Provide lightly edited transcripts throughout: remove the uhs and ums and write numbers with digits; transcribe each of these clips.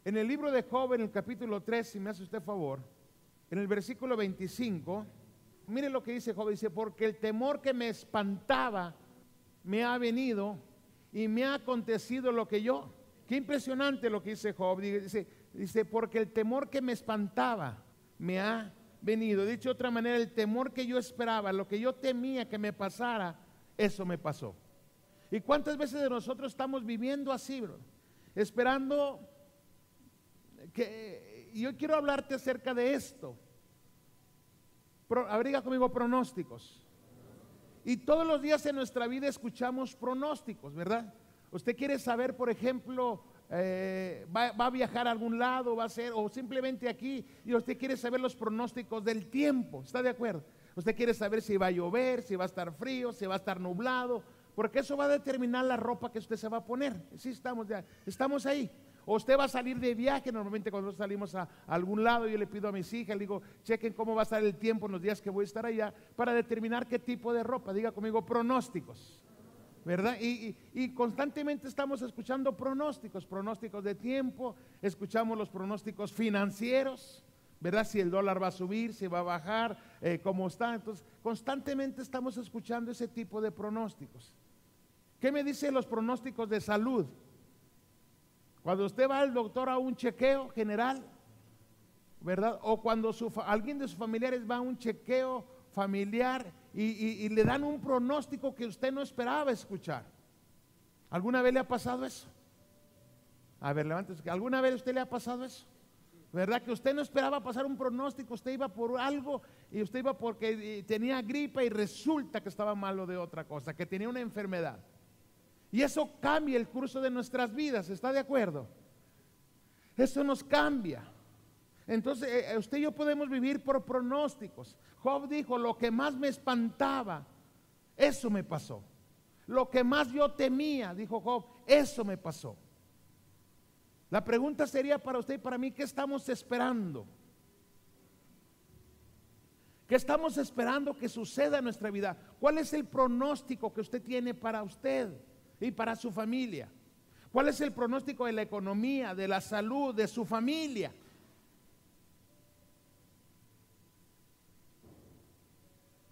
En el libro de Job, en el capítulo 3, si me hace usted favor, en el versículo 25, mire lo que dice Job, dice: porque el temor que me espantaba me ha venido y me ha acontecido lo que yo. Qué impresionante lo que dice Job. Dice, porque el temor que me espantaba me ha venido. Dicho de otra manera, el temor que yo esperaba, lo que yo temía que me pasara, eso me pasó. ¿Y cuántas veces de nosotros estamos viviendo así, bro? Esperando que... Yo quiero hablarte acerca de esto. Diga conmigo: pronósticos. Y todos los días en nuestra vida escuchamos pronósticos, ¿verdad? Usted quiere saber, por ejemplo, va a viajar a algún lado, va a ser, o simplemente aquí, y usted quiere saber los pronósticos del tiempo. ¿Está de acuerdo? Usted quiere saber si va a llover, si va a estar frío, si va a estar nublado, porque eso va a determinar la ropa que usted se va a poner. Sí, estamos ahí. O usted va a salir de viaje. Normalmente cuando salimos a algún lado, yo le pido a mis hijas, le digo: chequen cómo va a estar el tiempo en los días que voy a estar allá, para determinar qué tipo de ropa. Diga conmigo: pronósticos, ¿verdad? Y constantemente estamos escuchando pronósticos de tiempo. Escuchamos los pronósticos financieros, ¿verdad? Si el dólar va a subir, si va a bajar, cómo está. Entonces constantemente estamos escuchando ese tipo de pronósticos. ¿Qué me dicen los pronósticos de salud? Cuando usted va al doctor a un chequeo general, ¿verdad? O cuando alguien de sus familiares va a un chequeo familiar y le dan un pronóstico que usted no esperaba escuchar. ¿Alguna vez le ha pasado eso? A ver, levántese. ¿Alguna vez a usted le ha pasado eso? ¿Verdad? Que usted no esperaba pasar un pronóstico, usted iba por algo y usted iba porque tenía gripa y resulta que estaba malo de otra cosa, que tenía una enfermedad. Y eso cambia el curso de nuestras vidas. ¿Está de acuerdo? Eso nos cambia. Entonces usted y yo podemos vivir por pronósticos. Job dijo: lo que más me espantaba, eso me pasó. Lo que más yo temía, dijo Job, eso me pasó. La pregunta sería para usted y para mí: ¿qué estamos esperando? ¿Qué estamos esperando que suceda en nuestra vida? ¿Cuál es el pronóstico que usted tiene para usted y para su familia? ¿Cuál es el pronóstico de la economía, de la salud, de su familia?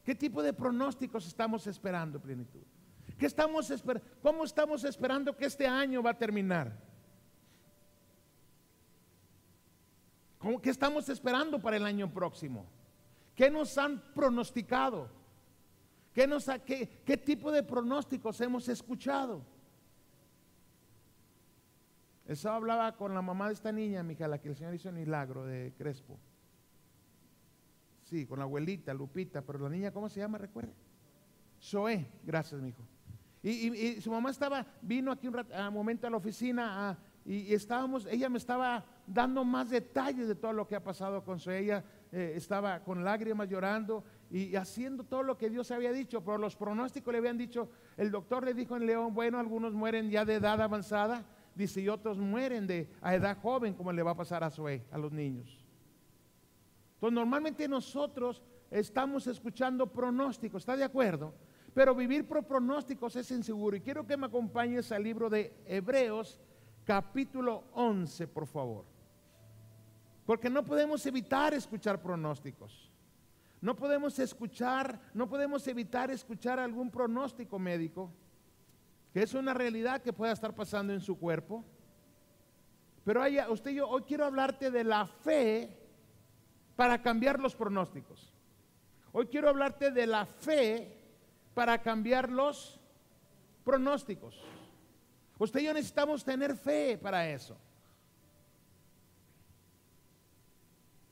¿Qué tipo de pronósticos estamos esperando, plenitud? ¿Cómo estamos esperando que este año va a terminar? ¿Qué estamos esperando para el año próximo? ¿Qué nos han pronosticado? ¿Qué tipo de pronósticos hemos escuchado? Eso hablaba con la mamá de esta niña, mija, la que el Señor hizo el milagro de Crespo. Sí, con la abuelita, Lupita, pero la niña, ¿cómo se llama? ¿Recuerda? Zoé, gracias, mijo. Y su mamá vino aquí un momento a la oficina y ella me estaba dando más detalles de todo lo que ha pasado con Zoé. Ella estaba con lágrimas llorando y haciendo todo lo que Dios había dicho, pero los pronósticos le habían dicho, el doctor le dijo en León: bueno, algunos mueren ya de edad avanzada, dice, y otros mueren a edad joven, como le va a pasar a Zoé, a los niños. Entonces normalmente nosotros estamos escuchando pronósticos, ¿está de acuerdo? Pero vivir por pronósticos es inseguro. Y quiero que me acompañes al libro de Hebreos capítulo 11, por favor. Porque no podemos evitar escuchar pronósticos. No podemos evitar escuchar algún pronóstico médico, que es una realidad que pueda estar pasando en su cuerpo. Pero hoy quiero hablarte de la fe para cambiar los pronósticos. Hoy quiero hablarte de la fe para cambiar los pronósticos. Usted y yo necesitamos tener fe para eso.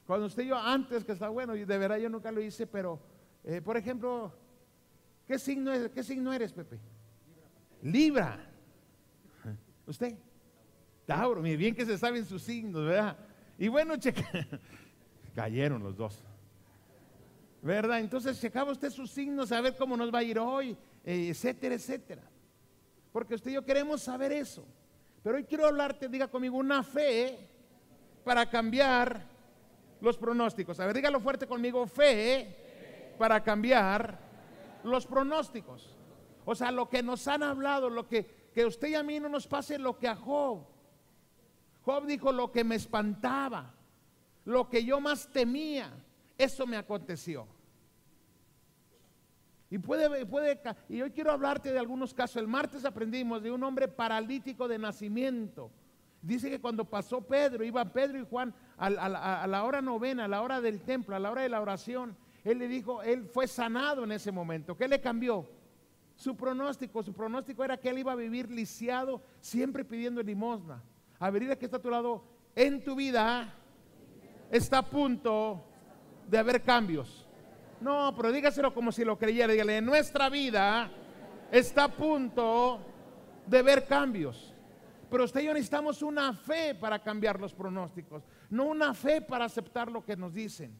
Cuando usted y yo, antes que está bueno, y de verdad yo nunca lo hice, pero por ejemplo, ¿qué signo eres, Pepe? Libra. ¿Usted? Tauro. Mire bien que se saben sus signos, ¿verdad? Y bueno, cayeron los dos, ¿verdad? Entonces checaba usted sus signos, a ver cómo nos va a ir hoy, etcétera, etcétera. Porque usted y yo queremos saber eso. Pero hoy quiero hablarte, diga conmigo, una fe para cambiar los pronósticos. A ver, dígalo fuerte conmigo: fe para cambiar los pronósticos. O sea, lo que nos han hablado, lo que que a usted y a mí no nos pase lo que a Job. Job dijo: lo que me espantaba, lo que yo más temía, eso me aconteció. Y hoy quiero hablarte de algunos casos. El martes aprendimos de un hombre paralítico de nacimiento. Dice que cuando pasó Pedro, iban Pedro y Juan a la hora novena, a la hora del templo, a la hora de la oración, él le dijo, él fue sanado en ese momento. ¿Qué le cambió? Su pronóstico. Su pronóstico era que él iba a vivir lisiado, siempre pidiendo limosna. A ver, dile que está a tu lado: en tu vida está a punto de haber cambios. No, pero dígaselo como si lo creyera. Dígale: en nuestra vida está a punto de haber cambios. Pero usted y yo necesitamos una fe para cambiar los pronósticos, no una fe para aceptar lo que nos dicen.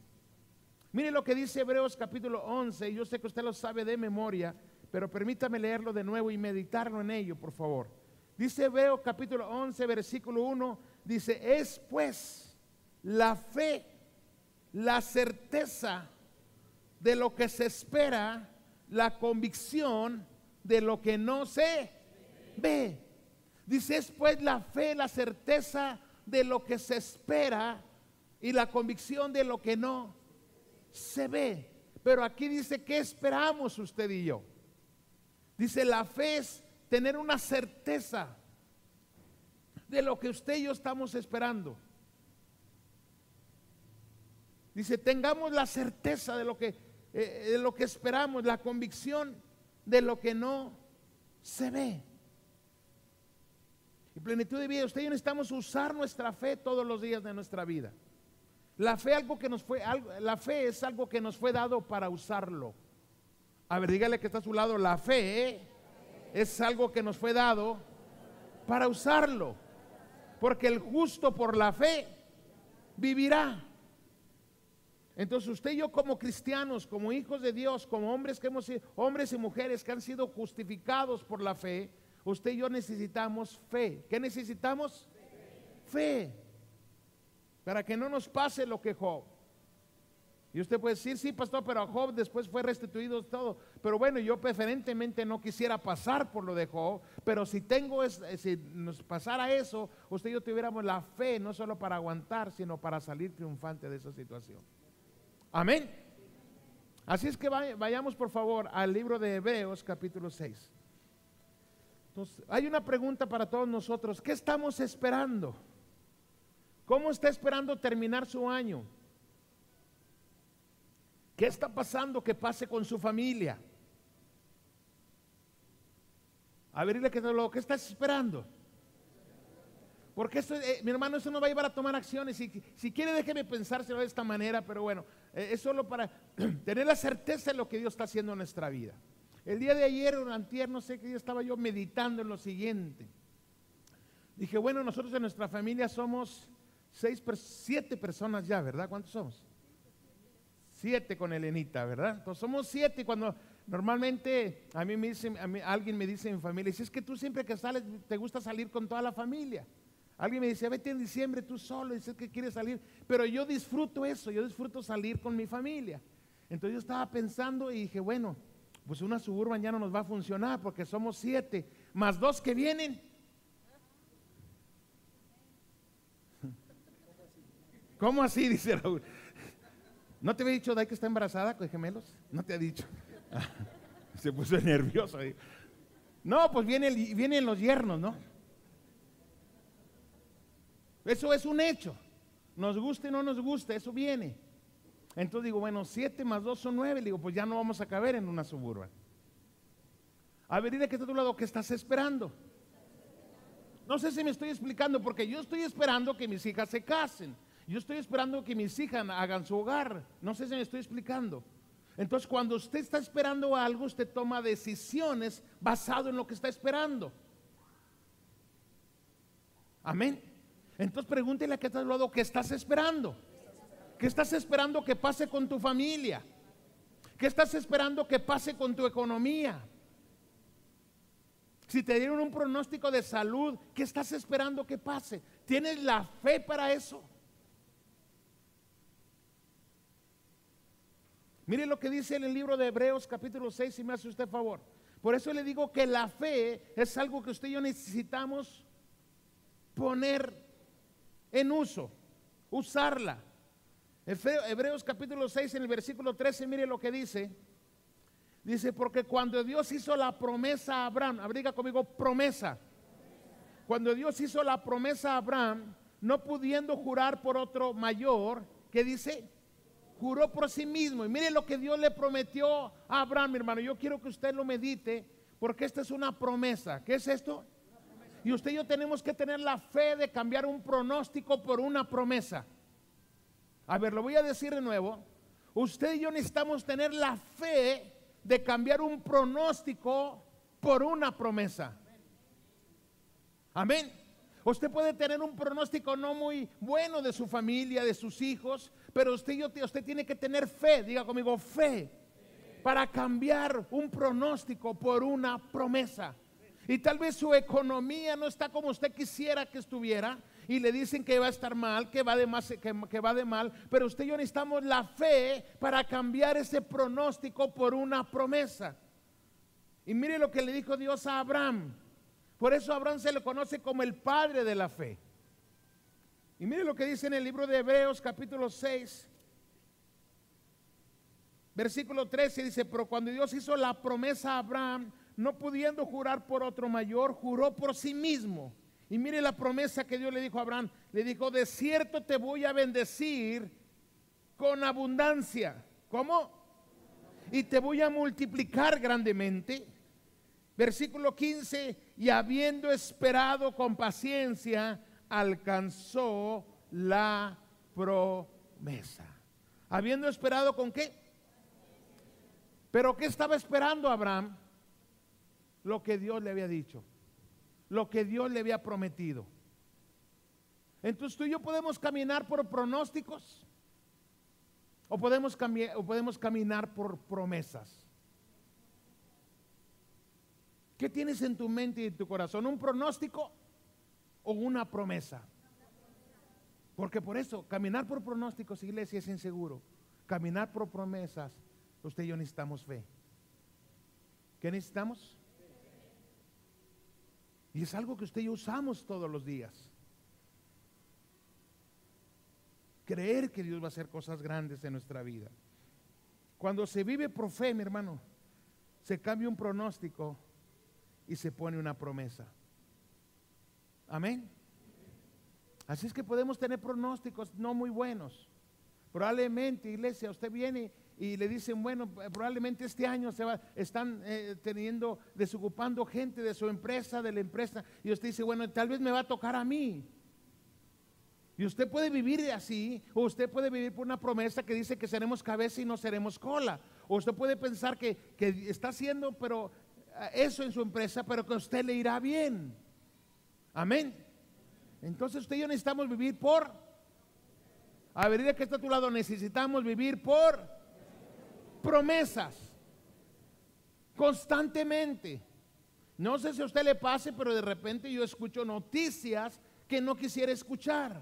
Mire lo que dice Hebreos capítulo 11. Yo sé que usted lo sabe de memoria, pero permítame leerlo de nuevo y meditarlo en ello, por favor. Dice Hebreos capítulo 11, versículo 1, dice: es pues la fe, la certeza de lo que se espera, la convicción de lo que no se ve. Dice: es pues la fe, la certeza de lo que se espera y la convicción de lo que no se ve. Pero aquí dice: ¿qué esperamos usted y yo? Dice: la fe es tener una certeza de lo que usted y yo estamos esperando. Dice: tengamos la certeza de lo que esperamos, la convicción de lo que no se ve. Y plenitud de vida. Usted y yo necesitamos usar nuestra fe todos los días de nuestra vida. La fe es algo que nos fue dado para usarlo. A ver, dígale que está a su lado: la fe es algo que nos fue dado para usarlo. Porque el justo por la fe vivirá. Entonces usted y yo, como cristianos, como hijos de Dios, como hombres y mujeres que han sido justificados por la fe, usted y yo necesitamos fe. ¿Qué necesitamos? Fe. Para que no nos pase lo que Job. Y usted puede decir: sí, pastor, pero a Job después fue restituido todo. Pero bueno, yo preferentemente no quisiera pasar por lo de Job. Pero si nos pasara eso, usted y yo tuviéramos la fe, no solo para aguantar, sino para salir triunfante de esa situación. Amén. Así es que vayamos por favor al libro de Hebreos capítulo 6. Entonces, hay una pregunta para todos nosotros: ¿qué estamos esperando? ¿Cómo está esperando terminar su año? ¿Qué está pasando que pase con su familia? A ver, dile ¿qué estás esperando? Porque mi hermano, eso no va a llevar a tomar acciones. Si quiere, déjeme pensárselo de esta manera, pero bueno, es solo para tener la certeza de lo que Dios está haciendo en nuestra vida. El día de ayer o antier, no sé qué día, estaba yo meditando en lo siguiente. Dije, bueno, nosotros en nuestra familia somos 7 personas ya, ¿verdad? ¿Cuántos somos? 7 con Elenita, ¿verdad? Entonces somos 7. Y cuando normalmente alguien me dice en mi familia, si es que tú siempre que sales te gusta salir con toda la familia. Alguien me dice: vete en diciembre tú solo, y dices que quieres salir. Pero yo disfruto eso, yo disfruto salir con mi familia. Entonces yo estaba pensando y dije, bueno, pues una Suburban ya no nos va a funcionar porque somos 7, más 2 que vienen. ¿Cómo así? Dice Raúl. ¿No te había dicho Day que está embarazada con gemelos? No te ha dicho. Se puso nervioso ahí. No, pues vienen los yernos, ¿no? Eso es un hecho. Nos guste o no nos guste, eso viene. Entonces digo, bueno, 7 más 2 son 9. Digo, pues ya no vamos a caber en una Suburban. A ver, dile que está a tu lado, ¿qué estás esperando? No sé si me estoy explicando, porque yo estoy esperando que mis hijas se casen. Yo estoy esperando que mis hijas hagan su hogar. No sé si me estoy explicando. Entonces, cuando usted está esperando algo, usted toma decisiones basado en lo que está esperando. Amén. Entonces, pregúntele a qué está al lado, ¿qué estás esperando? ¿Qué estás esperando que pase con tu familia? ¿Qué estás esperando que pase con tu economía? Si te dieron un pronóstico de salud, ¿qué estás esperando que pase? ¿Tienes la fe para eso? Mire lo que dice en el libro de Hebreos capítulo 6, si me hace usted favor. Por eso le digo que la fe es algo que usted y yo necesitamos poner en uso, usarla. Hebreos capítulo 6 en el versículo 13, mire lo que dice. Dice, porque cuando Dios hizo la promesa a Abraham, diga conmigo, promesa. Cuando Dios hizo la promesa a Abraham, no pudiendo jurar por otro mayor, ¿qué dice? Juró por sí mismo. Y mire lo que Dios le prometió a Abraham, mi hermano. Yo quiero que usted lo medite, porque esta es una promesa. ¿Qué es esto? Y usted y yo tenemos que tener la fe de cambiar un pronóstico por una promesa. A ver, lo voy a decir de nuevo. Usted y yo necesitamos tener la fe de cambiar un pronóstico por una promesa. Amén. Usted puede tener un pronóstico no muy bueno de su familia, de sus hijos, pero usted tiene que tener fe, diga conmigo, fe, para cambiar un pronóstico por una promesa. Y tal vez su economía no está como usted quisiera que estuviera, y le dicen que va a estar mal, que va de mal, pero usted y yo necesitamos la fe para cambiar ese pronóstico por una promesa. Y mire lo que le dijo Dios a Abraham. Por eso a Abraham se le conoce como el padre de la fe. Y mire lo que dice en el libro de Hebreos capítulo 6, versículo 13, dice, pero cuando Dios hizo la promesa a Abraham, no pudiendo jurar por otro mayor, juró por sí mismo. Y mire la promesa que Dios le dijo a Abraham. Le dijo, de cierto te voy a bendecir con abundancia. ¿Cómo? Y te voy a multiplicar grandemente. Versículo 15, y habiendo esperado con paciencia, alcanzó la promesa. Habiendo esperado ¿con qué? ¿Pero qué estaba esperando Abraham? Lo que Dios le había dicho, lo que Dios le había prometido. Entonces tú y yo podemos caminar por pronósticos o podemos caminar por promesas. ¿Qué tienes en tu mente y en tu corazón? ¿Un pronóstico o una promesa? Porque por eso, caminar por pronósticos, iglesia, es inseguro. Caminar por promesas, usted y yo necesitamos fe. ¿Qué necesitamos? Y es algo que usted y yo usamos todos los días. Creer que Dios va a hacer cosas grandes en nuestra vida. Cuando se vive por fe, mi hermano, se cambia un pronóstico y se pone una promesa. Amén. Así es que podemos tener pronósticos no muy buenos. Probablemente, iglesia, usted viene y le dicen, bueno, probablemente este año están desocupando gente de su empresa, de la empresa, y usted dice, bueno, tal vez me va a tocar a mí. Y usted puede vivir así, o usted puede vivir por una promesa que dice que seremos cabeza y no seremos cola. O usted puede pensar que está haciendo eso en su empresa, pero que a usted le irá bien. Amén. Entonces usted y yo necesitamos vivir por, a ver, que está a tu lado, necesitamos vivir por promesas constantemente. No sé si a usted le pase, pero de repente yo escucho noticias que no quisiera escuchar.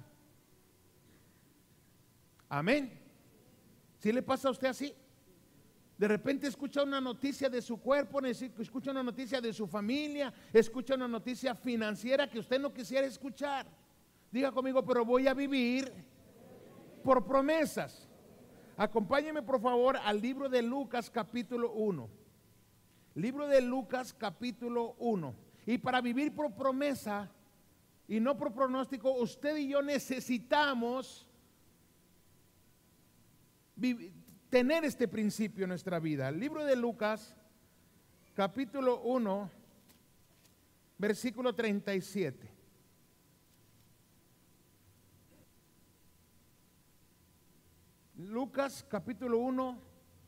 Amén. ¿Sí le pasa a usted así? De repente escucha una noticia de su cuerpo, escucha una noticia de su familia, escucha una noticia financiera que usted no quisiera escuchar. Diga conmigo, pero voy a vivir por promesas. Acompáñeme por favor al libro de Lucas capítulo 1. Libro de Lucas capítulo 1. Y para vivir por promesa y no por pronóstico, usted y yo necesitamos tener este principio en nuestra vida. El libro de Lucas capítulo 1 versículo 37. Lucas capítulo 1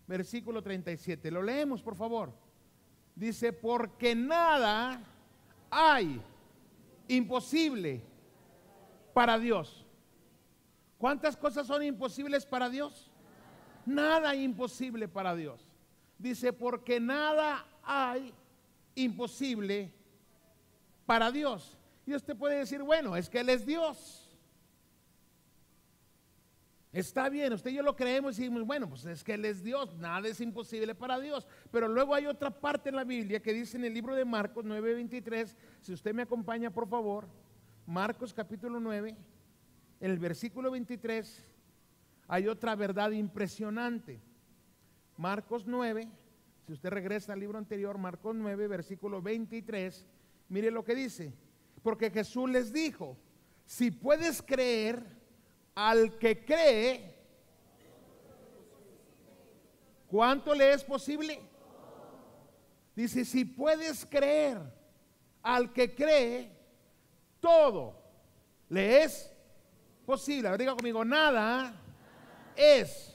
versículo 37. Lo leemos por favor. Dice, porque nada hay imposible para Dios. ¿Cuántas cosas son imposibles para Dios? Nada imposible para Dios. Dice, porque nada hay imposible para Dios. Y usted puede decir, bueno, es que Él es Dios. Está bien, usted y yo lo creemos y decimos, bueno, pues es que Él es Dios, nada es imposible para Dios. Pero luego hay otra parte en la Biblia que dice en el libro de Marcos 9:23, si usted me acompaña por favor, Marcos capítulo 9, en el versículo 23, hay otra verdad impresionante. Marcos 9, si usted regresa al libro anterior, Marcos 9, versículo 23, mire lo que dice, porque Jesús les dijo, si puedes creer, al que cree, ¿cuánto le es posible? Dice, si puedes creer, al que cree, todo le es posible. A ver, diga conmigo, nada es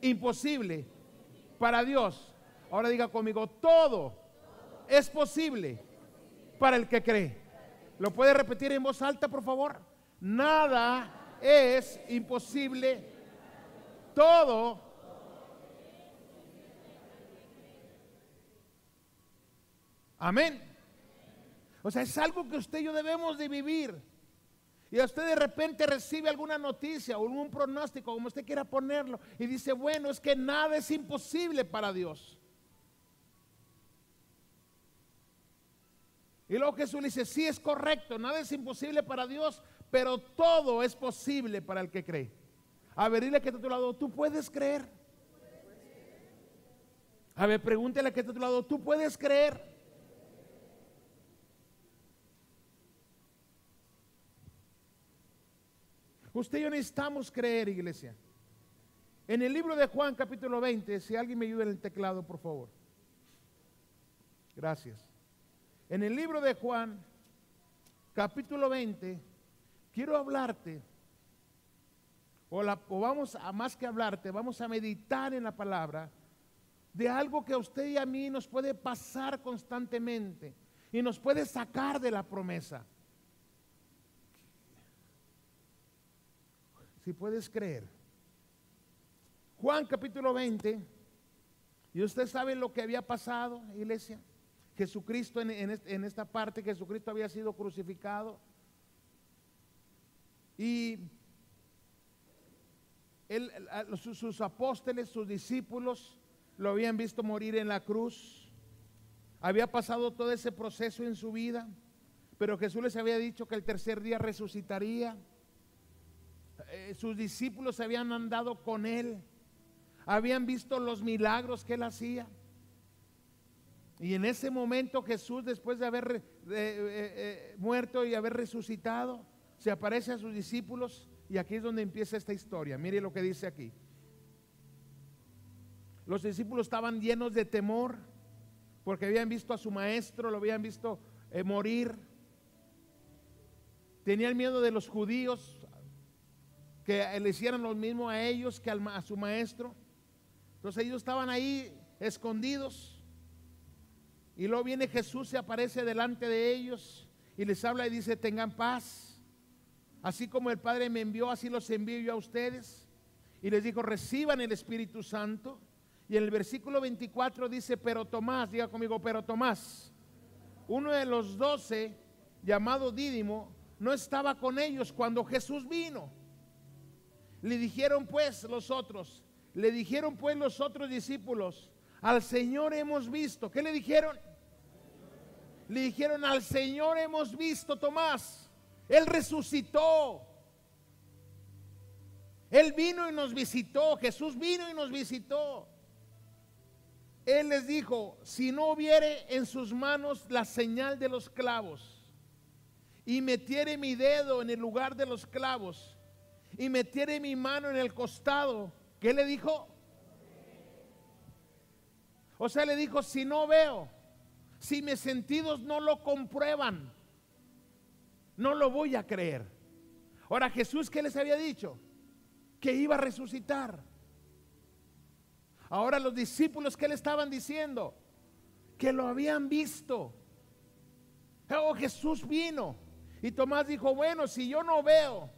imposible para Dios. Ahora diga conmigo, todo es posible para el que cree. ¿Lo puede repetir en voz alta, por favor? Nada es imposible, todo. Amén. O sea, es algo que usted y yo debemos de vivir. Y a usted de repente recibe alguna noticia o algún pronóstico, como usted quiera ponerlo, y dice, bueno, es que nada es imposible para Dios. Y luego Jesús le dice, sí, es correcto, nada es imposible para Dios, pero todo es posible para el que cree. A ver, dile que está a tu lado, ¿tú puedes creer? A ver, pregúntale que está a tu lado, ¿tú puedes creer? Usted y yo necesitamos creer, iglesia. En el libro de Juan capítulo 20, si alguien me ayuda en el teclado, por favor. Gracias. En el libro de Juan capítulo 20, quiero hablarte, o vamos a más que hablarte, vamos a meditar en la palabra de algo que a usted y a mí nos puede pasar constantemente y nos puede sacar de la promesa. Si puedes creer. Juan capítulo 20, y usted sabe lo que había pasado, iglesia. Jesucristo en esta parte, Jesucristo había sido crucificado. Y sus apóstoles, sus discípulos, lo habían visto morir en la cruz. Había pasado todo ese proceso en su vida, pero Jesús les había dicho que el tercer día resucitaría. Sus discípulos habían andado con Él, habían visto los milagros que Él hacía. Y en ese momento Jesús, después de haber muerto y haber resucitado, se aparece a sus discípulos, y aquí es donde empieza esta historia. Mire lo que dice aquí. Los discípulos estaban llenos de temor porque habían visto a su maestro, lo habían visto morir. Tenían miedo de los judíos, que le hicieran lo mismo a ellos que a su maestro. Entonces ellos estaban ahí escondidos. Y luego viene Jesús, se aparece delante de ellos y les habla y dice, tengan paz. Así como el Padre me envió, así los envío yo a ustedes. Y les dijo, reciban el Espíritu Santo. Y en el versículo 24 dice, pero Tomás, diga conmigo, pero Tomás, uno de los 12, llamado Dídimo, no estaba con ellos cuando Jesús vino. Le dijeron pues los otros discípulos, al Señor hemos visto. ¿Qué le dijeron? Le dijeron, al Señor hemos visto, Tomás. Él resucitó. Él vino y nos visitó. Jesús vino y nos visitó. Él les dijo, si no hubiere en sus manos la señal de los clavos, y metiere mi dedo en el lugar de los clavos, y metiere mi mano en el costado, ¿qué le dijo? O sea, le dijo, si no veo, si mis sentidos no lo comprueban, no lo voy a creer. Ahora, Jesús, ¿qué les había dicho? Que iba a resucitar. Ahora los discípulos, ¿qué le estaban diciendo? Que lo habían visto. Oh, Jesús vino. Y Tomás dijo, bueno, si yo no veo,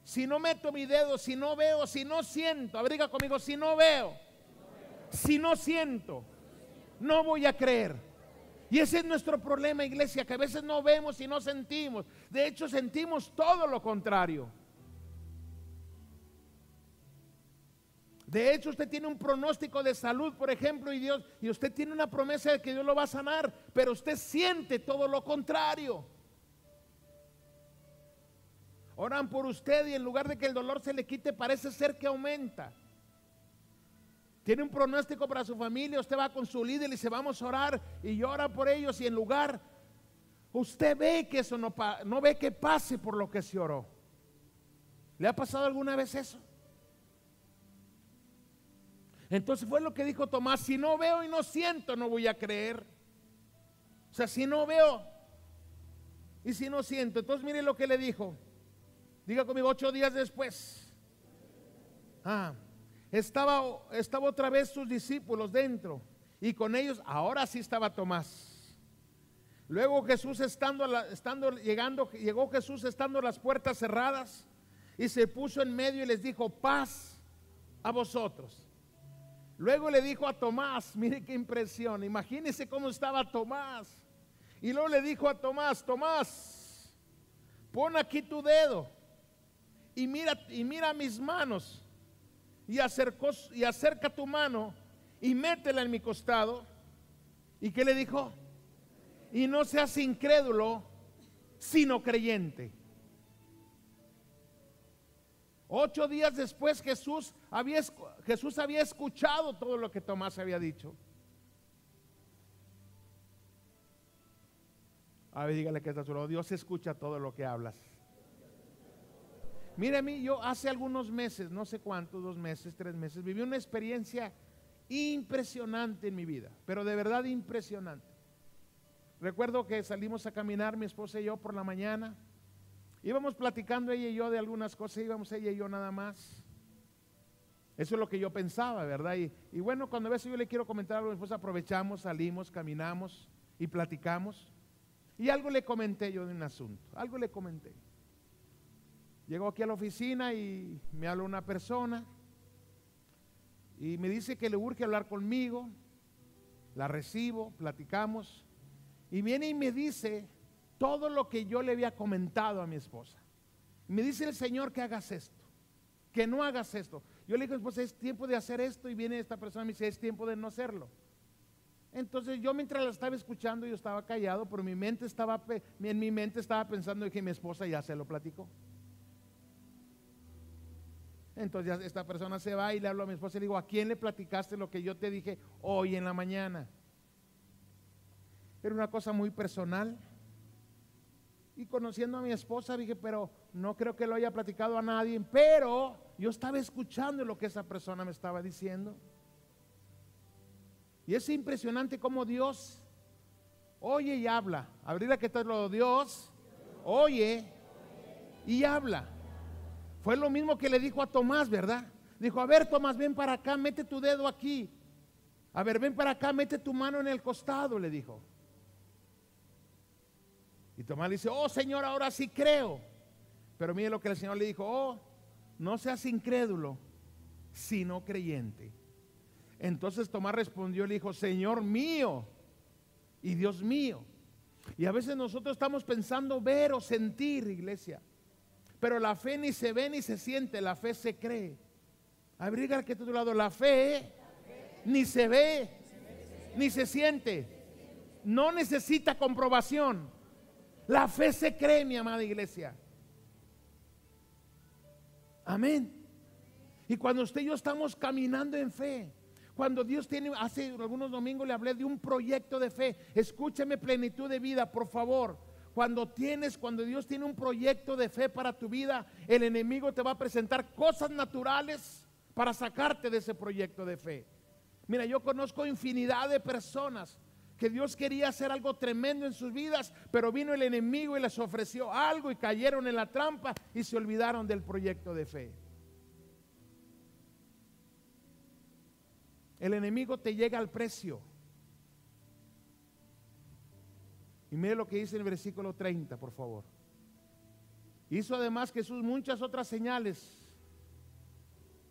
si no meto mi dedo, si no veo, si no siento, a ver, diga conmigo, si no veo, si no siento, no voy a creer. Y ese es nuestro problema, iglesia, que a veces no vemos y no sentimos. De hecho, sentimos todo lo contrario. De hecho, usted tiene un pronóstico de salud, por ejemplo, y usted tiene una promesa de que Dios lo va a sanar, pero usted siente todo lo contrario. Oran por usted y en lugar de que el dolor se le quite, parece ser que aumenta. Tiene un pronóstico para su familia, usted va con su líder y dice vamos a orar y llora por ellos, y en lugar, usted ve que eso no ve que pase por lo que se oró. ¿Le ha pasado alguna vez eso? Entonces fue lo que dijo Tomás: si no veo y no siento, no voy a creer. O sea, si no veo y si no siento. Entonces mire lo que le dijo. Diga conmigo: 8 días después. Estaba otra vez sus discípulos dentro, y con ellos ahora sí estaba Tomás. Luego Jesús llegó Jesús estando las puertas cerradas, y se puso en medio y les dijo: paz a vosotros. Luego le dijo a Tomás, mire qué impresión, imagínese cómo estaba Tomás. Y luego le dijo a Tomás: Tomás, pon aquí tu dedo y mira mis manos, y acerca tu mano y métela en mi costado. ¿Y qué le dijo? Y no seas incrédulo, sino creyente. 8 días después Jesús había escuchado todo lo que Tomás había dicho. A ver, dígale que está a su lado: Dios escucha todo lo que hablas. Mire, a mí, yo hace algunos meses, no sé cuántos, 2 meses, 3 meses, viví una experiencia impresionante en mi vida, pero de verdad impresionante. Recuerdo que salimos a caminar, mi esposa y yo, por la mañana. Íbamos platicando ella y yo de algunas cosas, íbamos ella y yo nada más. Eso es lo que yo pensaba, ¿verdad? Y bueno, cuando a veces yo le quiero comentar algo a mi esposa, aprovechamos, salimos, caminamos y platicamos. Y algo le comenté yo de un asunto, algo le comenté. Llegó aquí a la oficina y me habló una persona y me dice que le urge hablar conmigo. La recibo, platicamos, y viene y me dice todo lo que yo le había comentado a mi esposa. Me dice el Señor que hagas esto, que no hagas esto. Yo le dije: pues es tiempo de hacer esto, y viene esta persona y me dice: es tiempo de no hacerlo. Entonces yo, mientras la estaba escuchando, yo estaba callado, pero en mi mente estaba pensando que mi esposa ya se lo platicó. Entonces ya esta persona se va y le hablo a mi esposa y le digo: ¿a quién le platicaste lo que yo te dije hoy en la mañana? Era una cosa muy personal. Y conociendo a mi esposa dije: pero no creo que lo haya platicado a nadie. Pero yo estaba escuchando lo que esa persona me estaba diciendo. Y es impresionante cómo Dios oye y habla. Abrirla que está lo Dios oye y habla. Fue lo mismo que le dijo a Tomás, ¿verdad? Dijo: a ver, Tomás, ven para acá, mete tu dedo aquí. A ver, ven para acá, mete tu mano en el costado, le dijo. Y Tomás le dice: oh Señor, ahora sí creo. Pero mire lo que el Señor le dijo: oh, no seas incrédulo, sino creyente. Entonces Tomás respondió y le dijo: Señor mío y Dios mío. Y a veces nosotros estamos pensando ver o sentir, iglesia, pero la fe ni se ve ni se siente, la fe se cree. Abriga que está a tu lado: la fe ni se ve ni se siente, no necesita comprobación. La fe se cree, mi amada iglesia. Amén. Y cuando usted y yo estamos caminando en fe, cuando Dios tiene, hace algunos domingos le hablé de un proyecto de fe. Escúcheme, plenitud de vida, por favor. Cuando Dios tiene un proyecto de fe para tu vida, el enemigo te va a presentar cosas naturales para sacarte de ese proyecto de fe. Mira, yo conozco infinidad de personas que Dios quería hacer algo tremendo en sus vidas, pero vino el enemigo y les ofreció algo y cayeron en la trampa y se olvidaron del proyecto de fe. El enemigo te llega al precio. Y mire lo que dice en el versículo 30, por favor. Hizo además Jesús muchas otras señales,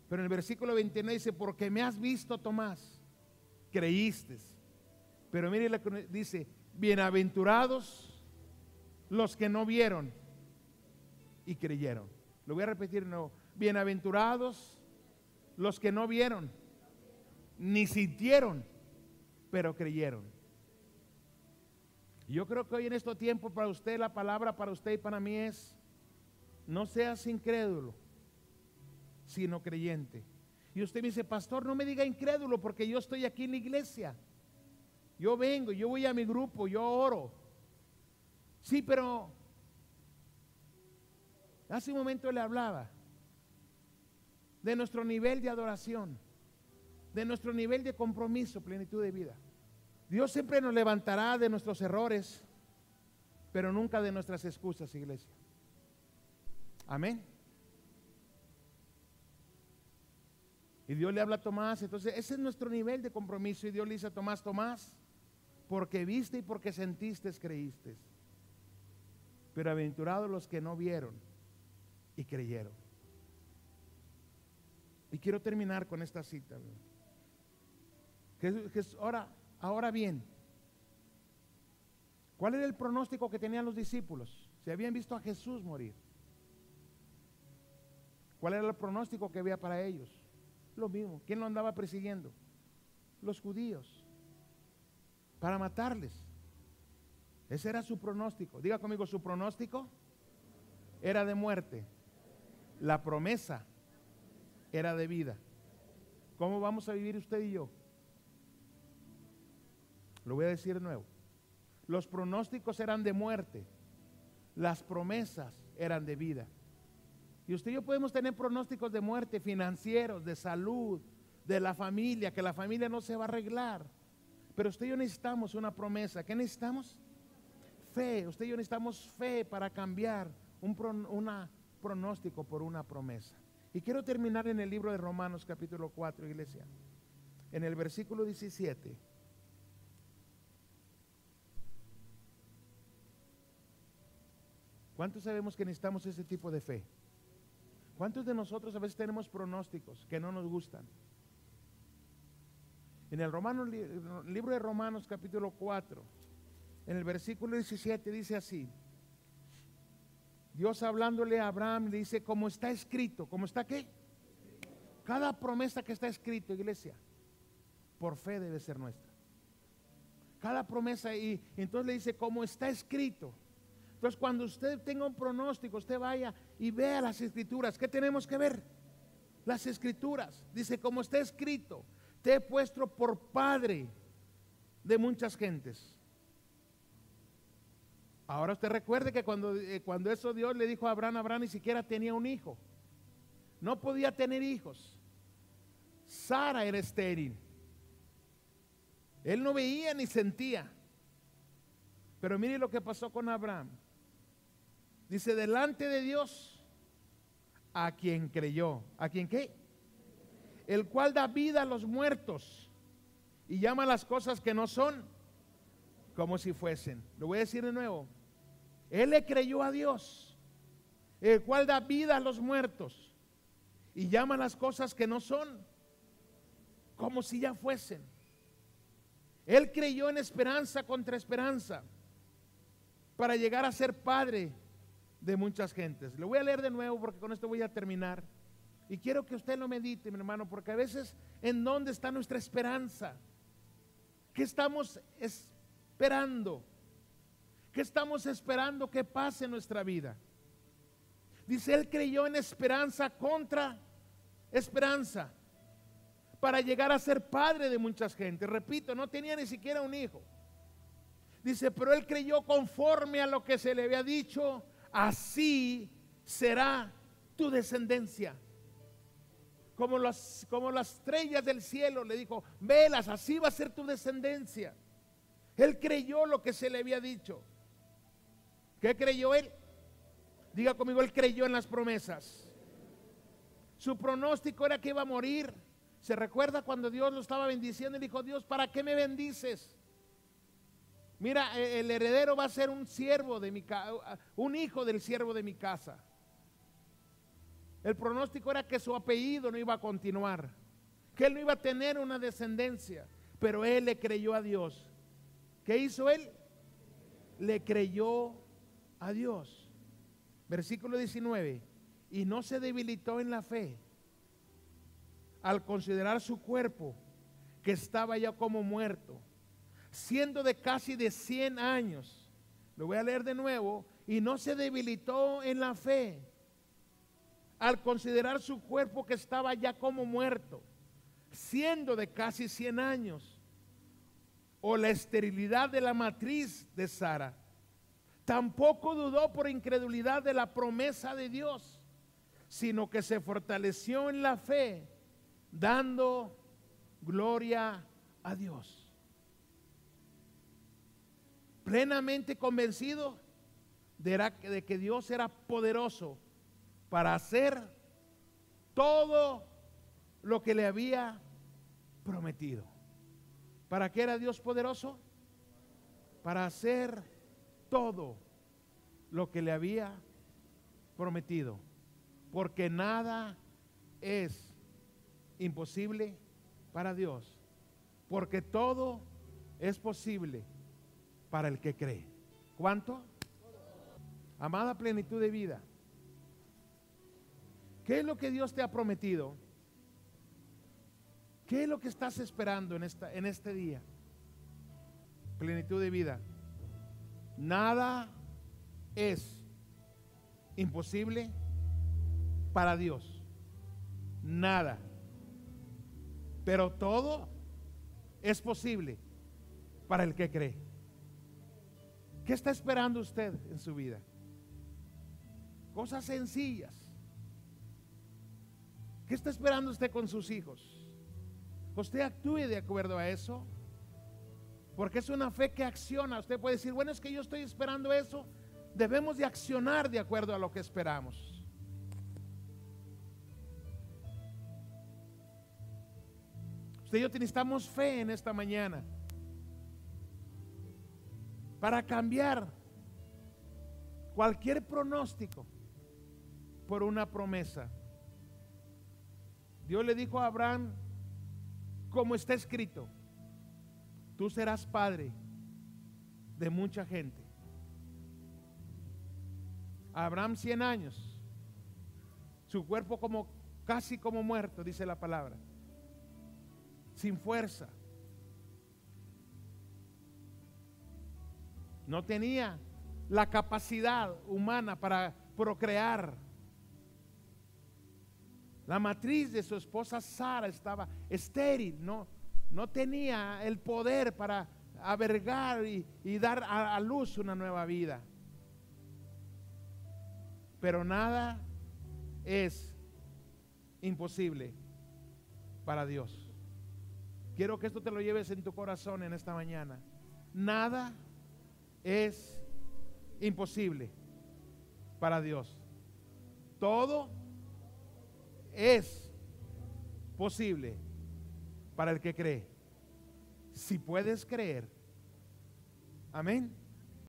pero en el versículo 29 dice: porque me has visto, Tomás, creíste. Pero mire lo que dice: bienaventurados los que no vieron y creyeron. Lo voy a repetir de nuevo: bienaventurados Los que no vieron, ni sintieron, pero creyeron. Yo creo que hoy en este tiempo para usted, la palabra para usted y para mí es: no seas incrédulo, sino creyente. Y usted me dice: pastor, no me diga incrédulo, porque yo estoy aquí en la iglesia, yo vengo, yo voy a mi grupo, yo oro. Sí, pero hace un momento le hablaba de nuestro nivel de adoración, de nuestro nivel de compromiso, plenitud de vida. Dios siempre nos levantará de nuestros errores, pero nunca de nuestras excusas, iglesia. Amén. Y Dios le habla a Tomás. Entonces ese es nuestro nivel de compromiso. Y Dios le dice a Tomás: Tomás, porque viste y porque sentiste, creíste. Pero aventurados los que no vieron y creyeron. Y quiero terminar con esta cita. Ahora bien, ¿cuál era el pronóstico que tenían los discípulos? Se habían visto a Jesús morir. ¿Cuál era el pronóstico que había para ellos? Lo mismo. ¿Quién lo andaba persiguiendo? Los judíos, para matarles. Ese era su pronóstico. Diga conmigo: su pronóstico era de muerte. La promesa era de vida. ¿Cómo vamos a vivir usted y yo? Lo voy a decir de nuevo. Los pronósticos eran de muerte. Las promesas eran de vida. Y usted y yo podemos tener pronósticos de muerte, financieros, de salud, de la familia, que la familia no se va a arreglar. Pero usted y yo necesitamos una promesa. ¿Qué necesitamos? Fe. Usted y yo necesitamos fe para cambiar un pronóstico por una promesa. Y quiero terminar en el libro de Romanos capítulo 4, iglesia, en el versículo 17. ¿Cuántos sabemos que necesitamos ese tipo de fe? ¿Cuántos de nosotros a veces tenemos pronósticos que no nos gustan? En el libro de Romanos capítulo 4, en el versículo 17 dice así: Dios hablándole a Abraham le dice: como está escrito. ¿Cómo está qué? Cada promesa que está escrito, iglesia, por fe debe ser nuestra. Cada promesa. Y entonces le dice: como está escrito. Entonces cuando usted tenga un pronóstico, usted vaya y vea las escrituras. ¿Qué tenemos que ver? Las escrituras. Dice: como está escrito, te he puesto por padre de muchas gentes. Ahora usted recuerde que cuando eso Dios le dijo a Abraham ni siquiera tenía un hijo. No podía tener hijos. Sara era estéril. Él no veía ni sentía. Pero mire lo que pasó con Abraham. Dice: delante de Dios, a quien creyó. ¿A quien qué? El cual da vida a los muertos y llama las cosas que no son como si fuesen. Lo voy a decir de nuevo. Él le creyó a Dios, el cual da vida a los muertos y llama las cosas que no son como si ya fuesen. Él creyó en esperanza contra esperanza para llegar a ser padre de muchas gentes. Lo voy a leer de nuevo porque con esto voy a terminar. Y quiero que usted lo medite, mi hermano, porque a veces, ¿en dónde está nuestra esperanza? ¿Qué estamos esperando? ¿Qué estamos esperando que pase en nuestra vida? Dice: él creyó en esperanza contra esperanza para llegar a ser padre de muchas gentes. Repito, no tenía ni siquiera un hijo. Dice: pero él creyó conforme a lo que se le había dicho: así será tu descendencia. Como las estrellas del cielo, le dijo: velas, así va a ser tu descendencia. Él creyó lo que se le había dicho. ¿Qué creyó él? Diga conmigo: él creyó en las promesas. Su pronóstico era que iba a morir. ¿Se recuerda cuando Dios lo estaba bendiciendo y dijo: Dios, ¿para qué me bendices? Mira, el heredero va a ser un siervo de mi casa, un hijo del siervo de mi casa. El pronóstico era que su apellido no iba a continuar, que él no iba a tener una descendencia, pero él le creyó a Dios. ¿Qué hizo él? Le creyó a Dios. Versículo 19: y no se debilitó en la fe, al considerar su cuerpo, que estaba ya como muerto, siendo de casi de 100 años. Lo voy a leer de nuevo. Y no se debilitó en la fe, al considerar su cuerpo que estaba ya como muerto, siendo de casi 100 años, o la esterilidad de la matriz de Sara. Tampoco dudó por incredulidad de la promesa de Dios, sino que se fortaleció en la fe, dando gloria a Dios. Plenamente convencido de que Dios era poderoso para hacer todo lo que le había prometido. ¿Para qué era Dios poderoso? Para hacer todo lo que le había prometido. Porque nada es imposible para Dios. Porque todo es posible para el que cree. ¿Cuánto? Amada plenitud de vida. ¿Qué es lo que Dios te ha prometido? ¿Qué es lo que estás esperando en este día? Plenitud de vida. Nada es imposible para Dios. Nada. Pero todo es posible para el que cree. ¿Qué está esperando usted en su vida? Cosas sencillas. ¿Qué está esperando usted con sus hijos? Usted actúe de acuerdo a eso, porque es una fe que acciona. Usted puede decir, bueno, es que yo estoy esperando eso. Debemos de accionar de acuerdo a lo que esperamos. Usted y yo necesitamos fe en esta mañana para cambiar cualquier pronóstico por una promesa. Dios le dijo a Abraham, como está escrito, tú serás padre de mucha gente. Abraham 100 años, su cuerpo casi como muerto, dice la palabra, sin fuerza. No tenía la capacidad humana para procrear. La matriz de su esposa Sara estaba estéril, no tenía el poder para albergar y dar a luz una nueva vida. Pero nada es imposible para Dios. Quiero que esto te lo lleves en tu corazón en esta mañana. Nada es imposible para Dios. Todo es posible para el que cree. Si puedes creer. Amén.